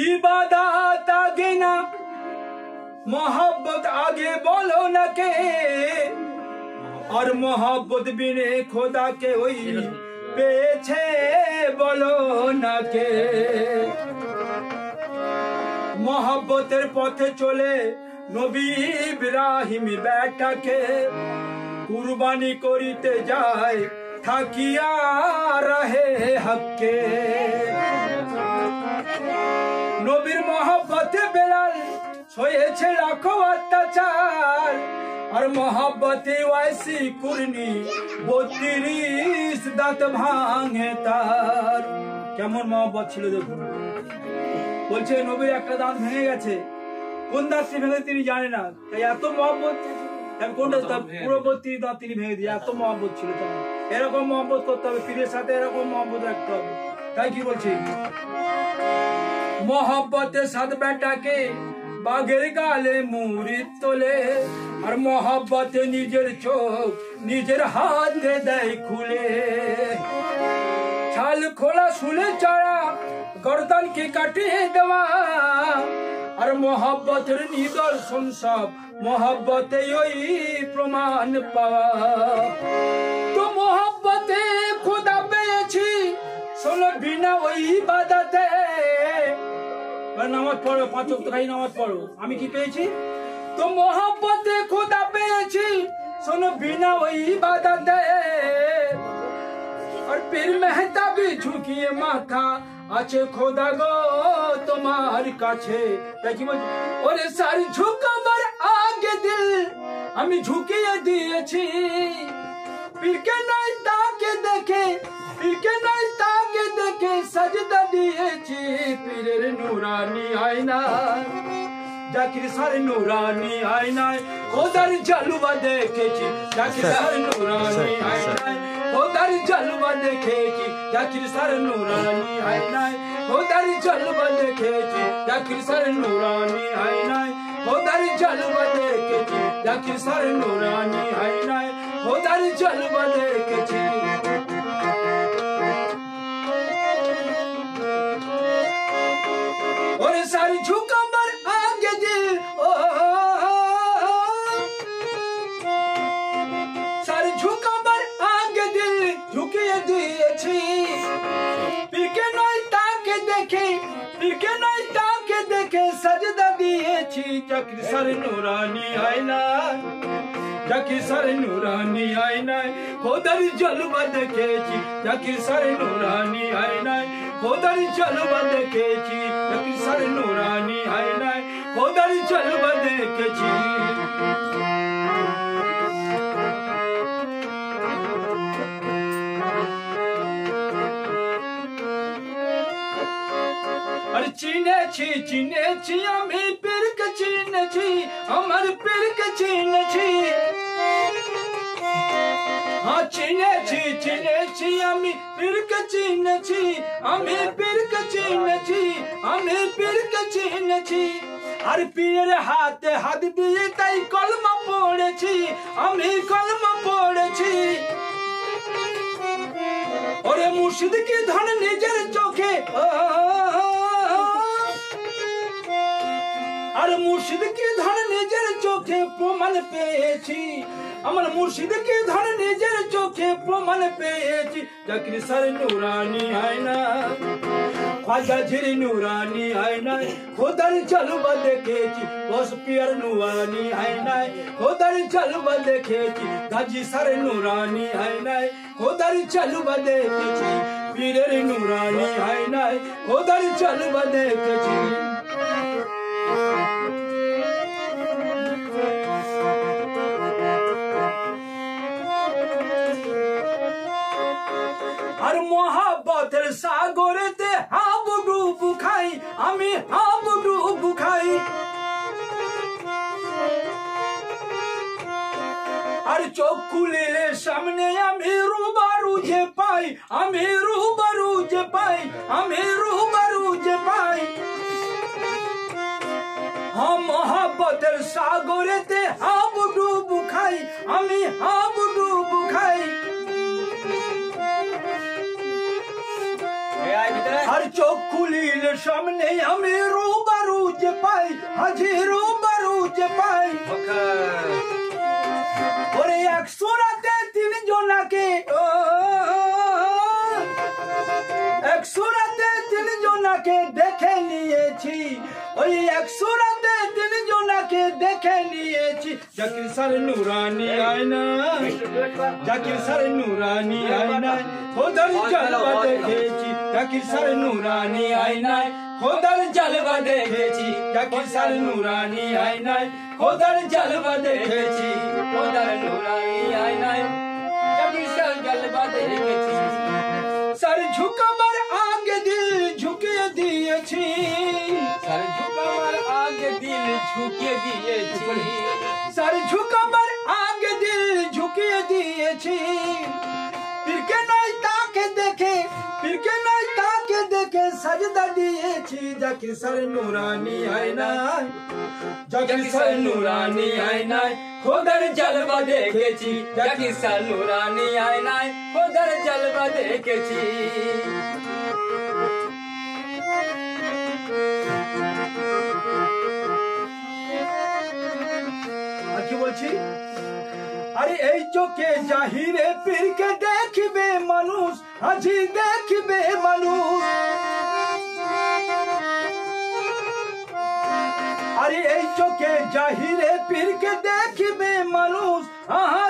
इबादत आगे ना मोहब्बत आगे बोलो न के और मोहब्बत बिने खुदा के वही पीछे बोलो न के मोहब्बतेर पथे चले नबी इब्राहिम बेटाके कुरबानी करिते जाय থাকিয়া रहे हक्के नबीर मोहब्बते बेलाल सहेছে लाखों अत्याचार और मोहब्बते वैसी कुरनी 32 दांत भांगे तार केमन मोहब्बत छिलो देखो বলছে নবীর একটা দাঁত ভেঙে গেছে কোন দাঁতটি ভেঙে তিনি জানে না তাই এত মহব্বত কোনটা পূর্ববর্তী দাঁত তিনি ভেঙে দিয়ে এত মহব্বত ছিল তার এরকম মহব্বত করতে হবে পীরের সাথে এরকম মহব্বত রাখতে হবে তাই কি বলছি मोहब्बतेर साथ बेटाके बाघेर गाले मुरीद तोले और मोहब्बते निजेर चोख निजेर हाथ दे देय खुले छाल खोला सुले चढ़ा गर्दन के काटिए देवा और मोहब्बतेर निदर्शन सब मोहब्बते ओई प्रमाण पावा तो मोहब्बते खुदा पेয়েছি শোনো बिना ওই ইবাদতে নামাজ পড়ো 5 ওয়াক্ত খাই নামাজ পড়ো আমি কি পেয়েছি তো मोहब्बते खुदा পেয়েছি শোনো बिना ওই ইবাদতে और पीर मेहता भी झुकिए माथा আছে খোদা গো তোমার কাছে তাই কি বলছি ওরে সারি ঝুঁকাবার আগে দিল আমি ঝুঁকিয়ে দিয়েছি পীরকে নয় তাকে দেখে পীরকে নয় তাকে দেখে সাজদা দিয়েছি পীরের নুরানি আয়না জাকির সার নুরানি আয়নায় খোদার জালওয়া দেখেছি জাকির সার নুরানি আয়নায় খোদার জালওয়া দেখেছি জাকির সার নুরানি আয়নায় খোদার জালওয়া দেখেছি জাকির সার নুরানি আয়নায় খোদার জালওয়া দেখেছি জাকির সার নুরানি আয়নায় খোদার জালওয়া দেখেছি और सारी झुकाবার आगे दिल सारी झुकाবার आगे दिल झुकिয়ে দিয়েছি পীরকে নয় তাকে দেখে পীরকে নয় তাকে দেখে সাজদা দিয়েছি জাকির সার নুরানি আয়না জাকির সার নুরানি আয়নায় খোদার জালওয়া দেখেছি জাকির সার নুরানি আয়নায় খোদার জালওয়া দেখেছি জাকির সার নুরানি আয়নায় খোদার জালওয়া দেখেছি আর চিনেছি চিনেছি আমি পীরকে চিনেছি আমার পীরকে চিনেছি हाँ চিনেছি চিনেছি আমি পীরকে চিনেছি আমি পীরকে চিনেছি আমি পীরকে চিনেছি আর পীরের হাতে হাত দিয়ে তাই কলমা পড়েছি আমি কলমা পড়েছি ওরে মুর্শিদ কি ধন নিজের চোখে আর মুর্শিদ কি ধন নিজের চোখে প্রমাণ পেয়েছি আমার মুর্শিদ কি ধন নিজের চোখে প্রমাণ পেয়েছি জাকির সার নুরানি আয়না ख्वाजा झिर নুরানি আয়নায় খোদার জালওয়া দেখেছি বস পিয়ার নুরানি আয়নায় খোদার জালওয়া দেখেছি গাজী সার নুরানি আয়নায় খোদার জালওয়া দেখেছি পীরের নুরানি আয়নায় খোদার জালওয়া দেখেছি আর মোহাব্বতের সাগরেতে হাবুডুব খাই আমি হাবুডুব খাই আর চোখ খুলে সামনে আমি রুবারু যে পাই আমি রুবারু যে পাই আমি রুবারু যে পাই মহাব্বতের সাগরেতে হাবুডুবু খাই, আমি হাবুডুবু খাই। আর চোখ খুলিলে সামনে আমি রুবারু যে পাই, হাজি রুবারু যে পাই। ওরে এক সুরাতে তিন জনাকে, এক সুরাতে তিন জনাকে দেখে নিয়েছি, ওই এক সুরাতে তিন জনাকে দেখে নিয়েছি। জাকির স্যার নুরানি আয়না, জাকির স্যার নুরানি আয়নায় খোদার জলবা দেখেছি। জাকির স্যার নুরানি আয়নায় খোদার জলবা দেখেছি। জাকির স্যার নুরানি আয়নায় খোদার জলবা দেখেছি। খোদার নুরানি আয়নায় জাকির স্যার জলবা দেখেছি। सर झुकावर आगे दिल झुके दिएছি, सर झुकावर आगे दिल झुके दिएছি, सर झुकावर आगे दिल झुके दिएছি। फिर के नहीं ताके देखे, फिर के नहीं ताके देखे सजदा दिएছি। জাকির স্যার নুরানি আয়নায়, জাকির স্যার নুরানি আয়নায় খোদার জলবা দেখেছি। জাকির স্যার নুরানি আয়নায় খোদার জলবা দেখেছি। আর কি বলছি? আরে এই চোখে জাহিরে পীরকে দেখবে মানুষ, আজি দেখবে মানুষ। আরে এই চোখে জাহিরে পীরকে দেখবে মানুষ, আহা